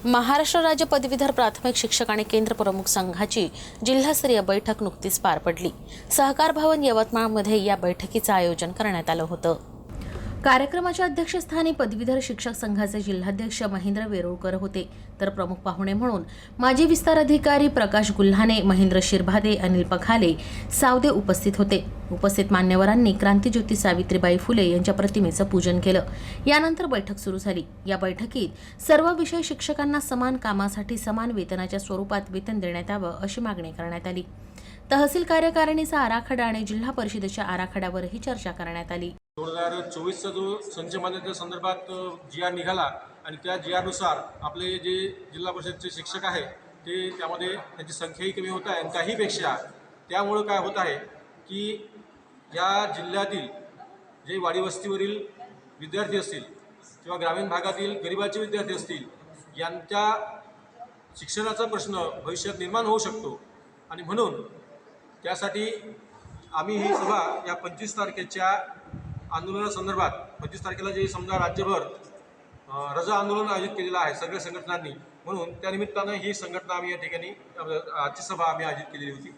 महाराष्ट्र राज्य पदवीधर प्राथमिक शिक्षक आणि केंद्र प्रमुख संघाची जिल्हास्तरीय बैठक नुकतीच पार पडली। सहकार भवन यवतमाळमध्ये या बैठकीचं आयोजन करण्यात आलं होतं। कार्यक्रमाच्या अध्यक्षस्थानी पदवीधर शिक्षक संघाचे जिल्हाध्यक्ष महेंद्र वेरुळकर होते, तर प्रमुख पाहुणे म्हणून माजी विस्तार अधिकारी प्रकाश गुल्हाने, महेंद्र शिरभाते, अनिल पखाले, सावदे उपस्थित होते। उपस्थित मान्यवरांनी क्रांतिज्योती सावित्रीबाई फुले यांच्या प्रतिमेचं पूजन केलं। यानंतर बैठक सुरू झाली। या बैठकीत सर्व विषय शिक्षकांना समान कामासाठी समान वेतनाच्या स्वरूपात वेतन देण्यात यावं अशी मागणी करण्यात आली। तहसील कार्यकारिणीचा आराखडा आणि जिल्हा परिषदेच्या आराखड्यावरही चर्चा करण्यात आली। 2024चा जो संच मान्यते संदर्भात जी.आर निघाला आणि त्या जी.आरनुसार आपले जे जिल्हा परिषदचे शिक्षक आहे ते त्यामध्ये त्यांची संख्याही कमी होत आहे आणि त्याहीपेक्षा त्यामुळं काय होत आहे की या जिल्ह्यातील जे वाडी वस्तीवरील विद्यार्थी असतील किंवा ग्रामीण भागातील गरिबाचे विद्यार्थी असतील यांच्या शिक्षणाचा प्रश्न भविष्यात निर्माण होऊ शकतो आणि म्हणून त्यासाठी आम्ही ही सभा या 25 तारखेच्या आंदोलनासंदर्भात 25 तारखेला जे समजा राज्यभर रजा आंदोलन आयोजित केलेलं आहे सगळ्या संघटनांनी, म्हणून त्या निमित्तानं ही संघटना आम्ही या ठिकाणी आजची सभा आम्ही आयोजित केलेली होती।